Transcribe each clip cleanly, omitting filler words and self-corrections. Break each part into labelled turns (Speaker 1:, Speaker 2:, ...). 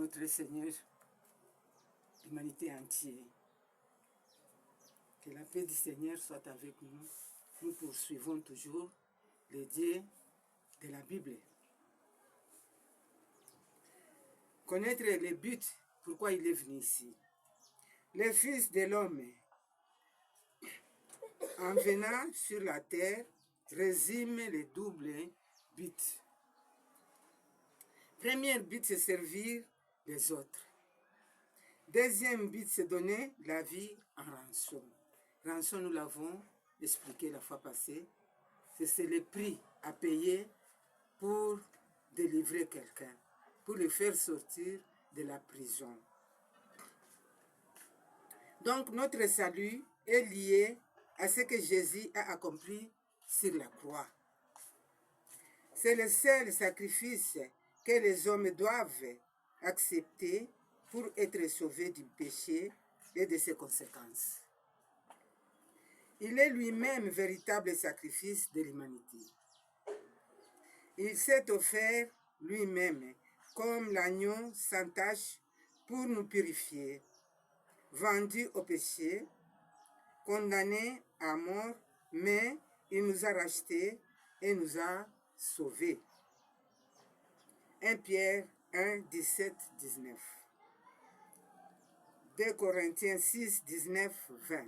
Speaker 1: notre Seigneur, l'humanité entière. Que la paix du Seigneur soit avec nous. Nous poursuivons toujours les dieux de la Bible. Connaître le but, pourquoi il est venu ici. Le Fils de l'homme, en venant sur la terre, résume les doubles buts. Premier but, c'est servir les autres. Deuxième but, c'est donner la vie en rançon. Rançon, nous l'avons expliqué la fois passée. C'est le prix à payer pour délivrer quelqu'un, pour le faire sortir de la prison. Donc, notre salut est lié à ce que Jésus a accompli sur la croix. C'est le seul sacrifice que les hommes doivent accepter pour être sauvés du péché et de ses conséquences. Il est lui-même véritable sacrifice de l'humanité. Il s'est offert lui-même comme l'agneau sans tache pour nous purifier, vendu au péché, condamné à mort, mais il nous a rachetés et nous a sauvés. 1 Pierre 1, 17, 19. 2 Corinthiens 6, 19, 20.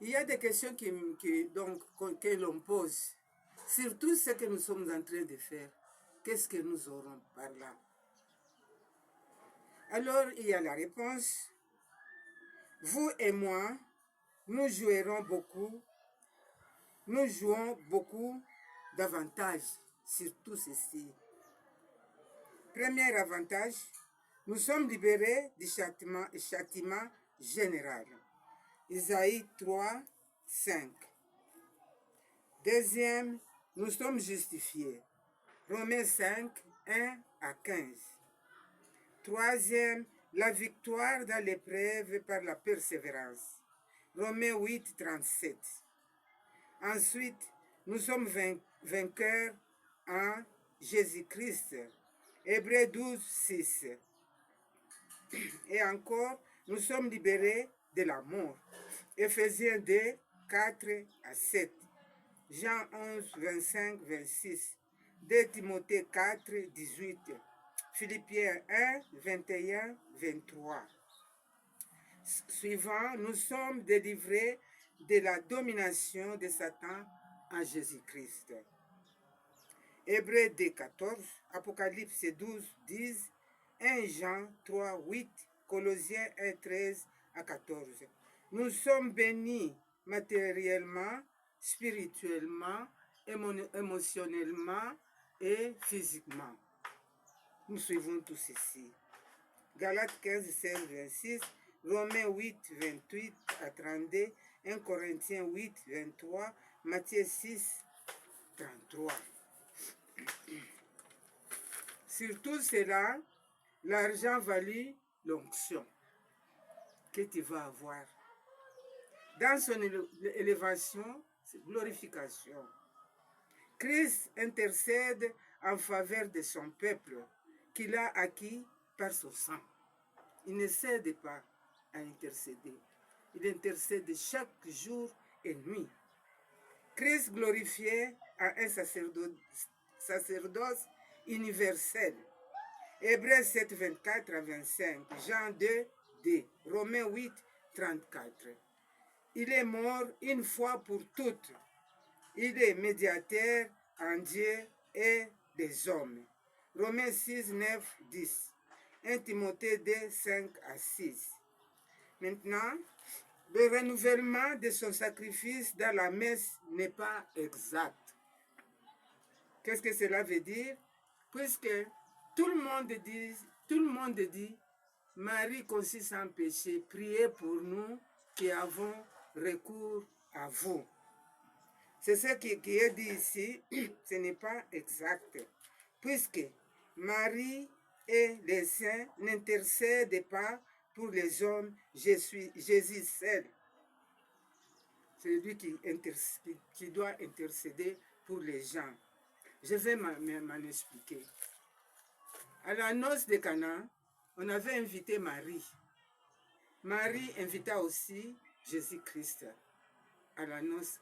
Speaker 1: Il y a des questions que l'on pose, surtout ce que nous sommes en train de faire. Qu'est-ce que nous aurons par là? Alors, il y a la réponse. Vous et moi, nous jouons beaucoup d'avantages sur tout ceci. Premier avantage, nous sommes libérés du châtiment général. Isaïe 3, 5. Deuxième, nous sommes justifiés. Romains 5, 1 à 15. Troisième, la victoire dans l'épreuve par la persévérance. Romains 8, 37. Ensuite, nous sommes vainqueurs en Jésus-Christ. Hébreux 12, 6. Et encore, nous sommes libérés de la mort. Éphésiens 2, 4 à 7. Jean 11, 25, 26. 2 Timothée 4, 18. Philippiens 1, 21, 23. Suivant, nous sommes délivrés de la domination de Satan en Jésus-Christ. Hébreux 2, 14, Apocalypse 12, 10, 1 Jean 3, 8, Colossiens 1, 13 à 14. Nous sommes bénis matériellement, spirituellement, émotionnellement et physiquement. Nous suivons tout ceci. Galates 15, 16, 26, Romains 8, 28 à 32, 1 Corinthiens 8, 23, Matthieu 6, 33. Sur tout cela, l'argent valide l'onction que tu vas avoir. Dans son élévation, c'est glorification. Christ intercède en faveur de son peuple qu'il a acquis par son sang. Il ne cède pas à intercéder. Il intercède chaque jour et nuit. Christ glorifié a un sacerdoce universel. Hébreux 7, 24 à 25, Jean 2, 2, Romains 8, 34. Il est mort une fois pour toutes. Il est médiateur en Dieu et des hommes. Romains 6, 9, 10. 1 Timothée 2, 5 à 6. Maintenant, le renouvellement de son sacrifice dans la messe n'est pas exact. Qu'est-ce que cela veut dire? Puisque tout le monde dit, Marie conçue sans péché, priez pour nous qui avons recours à vous. C'est ce qui est dit ici, ce n'est pas exact. Puisque Marie et les saints n'intercèdent pas pour les hommes, Jésus seul. C'est lui qui doit intercéder pour les gens. Je vais m'en expliquer. À la noce de Cana, on avait invité Marie. Marie invita aussi Jésus-Christ à la noce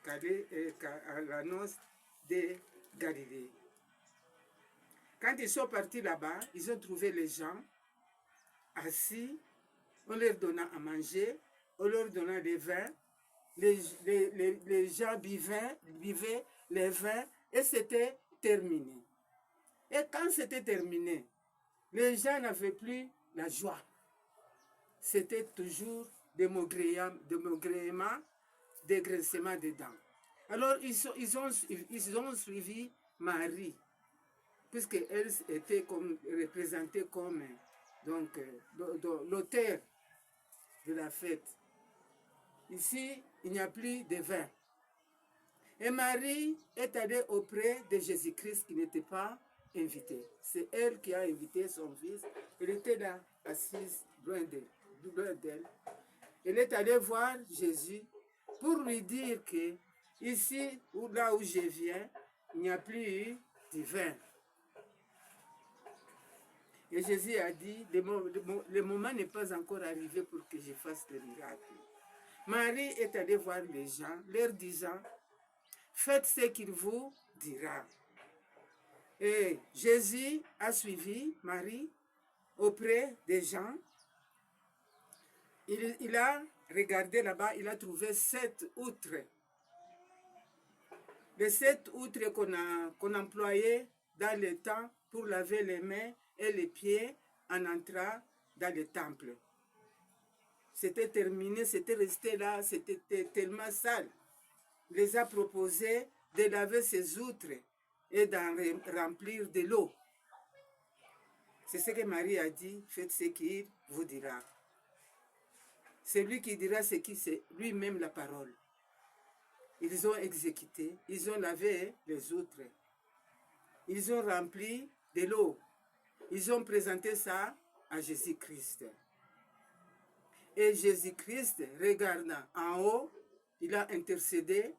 Speaker 1: de Galilée. Quand ils sont partis là-bas, ils ont trouvé les gens assis, on leur donna à manger, on leur donna des vins, les gens buvaient les vins et c'était terminé. Et quand c'était terminé, les gens n'avaient plus la joie. C'était toujours des maugréements, des grincements des dents. Alors ils ont suivi Marie, puisqu'elle était représentée comme donc l'auteur de la fête. Ici, il n'y a plus de vin. Et Marie est allée auprès de Jésus-Christ qui n'était pas invité. C'est elle qui a invité son fils. Elle était là, assise, loin d'elle. Elle est allée voir Jésus pour lui dire que ici, là où je viens, il n'y a plus eu de vin. Et Jésus a dit, le moment n'est pas encore arrivé pour que je fasse le miracle. Marie est allée voir les gens, leur disant, faites ce qu'il vous dira. Et Jésus a suivi Marie auprès des gens. Il a regardé là-bas, il a trouvé 7 outres. Les 7 outres qu'on employait dans le temps pour laver les mains et les pieds en entrant dans le temple. C'était terminé, c'était resté là, c'était tellement sale. Il les a proposé de laver ces outres et d'en remplir de l'eau. C'est ce que Marie a dit, faites ce qu'il vous dira. C'est lui qui dira ce qui c'est lui-même la parole. Ils ont exécuté, ils ont lavé les outres. Ils ont rempli de l'eau. Ils ont présenté ça à Jésus-Christ. Et Jésus-Christ, regardant en haut, il a intercédé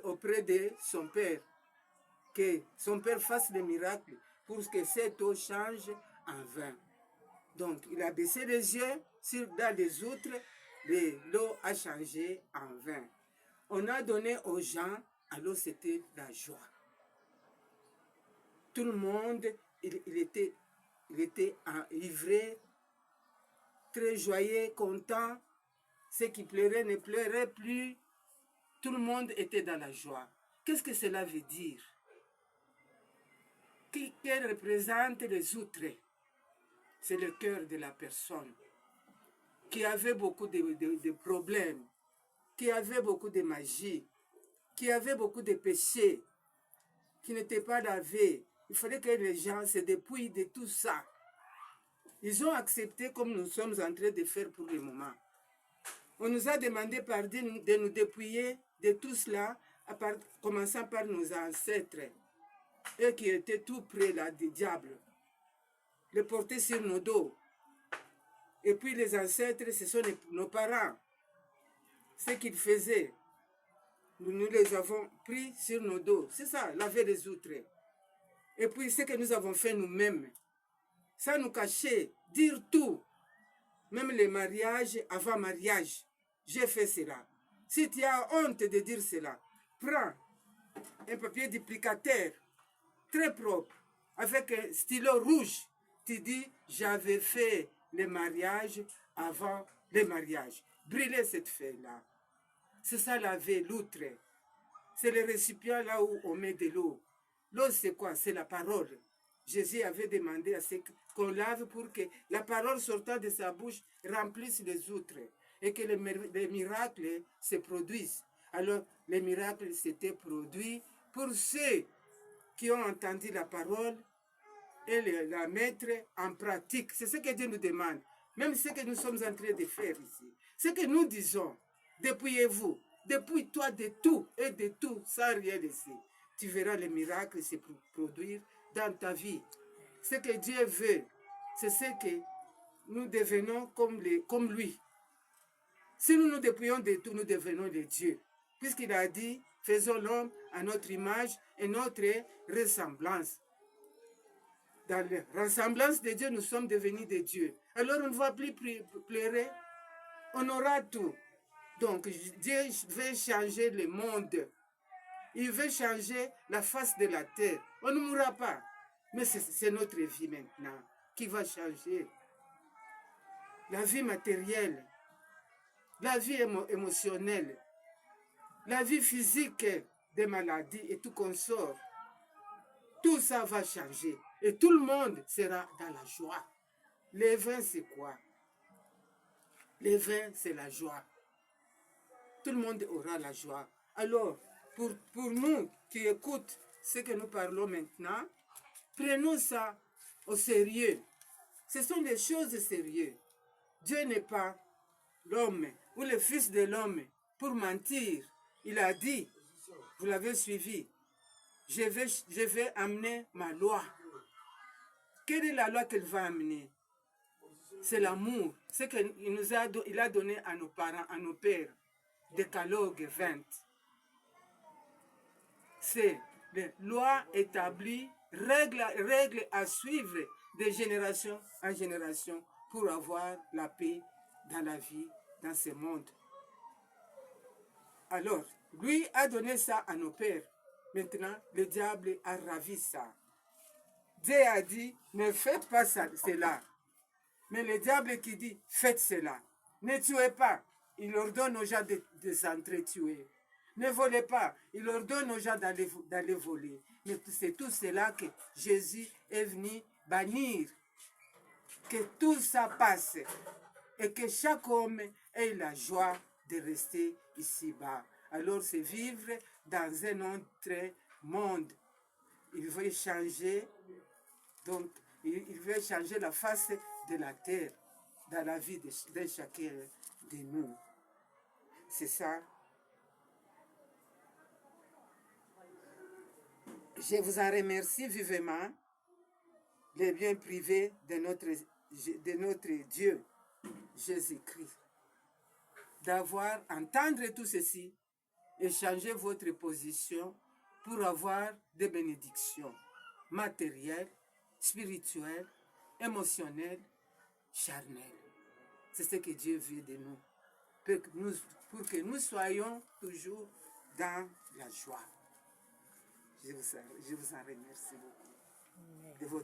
Speaker 1: auprès de son Père. Que son Père fasse le miracle pour que cette eau change en vin. Donc, il a baissé les yeux dans les outres, l'eau a changé en vin. On a donné aux gens, alors c'était la joie. Tout le monde, il était enivré, très joyeux, content. Ceux qui pleuraient ne pleuraient plus. Tout le monde était dans la joie. Qu'est-ce que cela veut dire? Qui représente les outres? C'est le cœur de la personne qui avait beaucoup de problèmes, qui avait beaucoup de magie, qui avait beaucoup de péchés, qui n'étaient pas lavés. Il fallait que les gens se dépouillent de tout ça. Ils ont accepté comme nous sommes en train de faire pour le moment. On nous a demandé pardon de nous dépouiller de tout cela, commençant par nos ancêtres, eux qui étaient tout près là du diable, les porter sur nos dos. Et puis les ancêtres, ce sont nos parents. Ce qu'ils faisaient, nous les avons pris sur nos dos. C'est ça, laver les outres. Et puis ce que nous avons fait nous-mêmes, ça nous cachait, dire tout. Même les mariages, avant mariage, j'ai fait cela. Si tu as honte de dire cela, prends un papier duplicateur très propre, avec un stylo rouge. Tu dis, j'avais fait le mariage avant le mariage. Brûlez cette feuille-là. C'est ça laver l'outre. C'est le récipient là où on met de l'eau. L'eau, c'est quoi? C'est la parole. Jésus avait demandé à ce qu'on lave pour que la parole sortant de sa bouche remplisse les outres et que les miracles se produisent. Alors, les miracles s'étaient produits pour ceux qui ont entendu la parole et la mettre en pratique. C'est ce que Dieu nous demande. Même ce que nous sommes en train de faire ici. Ce que nous disons, dépouillez-vous, dépouille-toi de tout et de tout sans rien laisser. Tu verras les miracles se produire dans ta vie. Ce que Dieu veut, c'est ce que nous devenons comme lui. Si nous nous dépouillons de tout, nous devenons les dieux. puisqu'il a dit, faisons l'homme à notre image et notre ressemblance. Dans la ressemblance de Dieu, nous sommes devenus des dieux. Alors on ne va plus pleurer, on aura tout. Donc Dieu veut changer le monde. Il veut changer la face de la terre. On ne mourra pas. Mais c'est notre vie maintenant qui va changer. La vie matérielle, la vie émotionnelle, la vie physique des maladies et tout consort. Tout ça va changer. Et tout le monde sera dans la joie. Le vin, c'est quoi? Le vin, c'est la joie. Tout le monde aura la joie. Alors, pour nous qui écoutent ce que nous parlons maintenant, prenons ça au sérieux. Ce sont des choses sérieuses. Dieu n'est pas l'homme ou le fils de l'homme pour mentir. Il a dit, vous l'avez suivi, je vais amener ma loi. Quelle est la loi qu'il va amener? C'est l'amour. Ce qu'il a donné à nos parents, à nos pères. Décalogue 20. C'est les lois établies, règles à suivre de génération en génération pour avoir la paix dans la vie, dans ce monde. Alors, lui a donné ça à nos pères. Maintenant, le diable a ravi ça. Dieu a dit, ne faites pas cela. Mais le diable qui dit, faites cela. Ne tuez pas. Il ordonne aux gens de s'entretuer. Ne volez pas. Il ordonne aux gens d'aller voler. Mais c'est tout cela que Jésus est venu bannir. Que tout ça passe. Et que chaque homme ait la joie de rester ici-bas. Alors c'est vivre dans un autre monde. Il veut changer. Donc, il veut changer la face de la terre dans la vie de chacun de nous. C'est ça. Je vous en remercie vivement, les biens privés de notre Dieu, Jésus-Christ, d'avoir entendu tout ceci et changer votre position pour avoir des bénédictions matérielles, spirituelles, émotionnelles, charnelles. C'est ce que Dieu veut de nous, pour que nous soyons toujours dans la joie. Je vous en remercie beaucoup de votre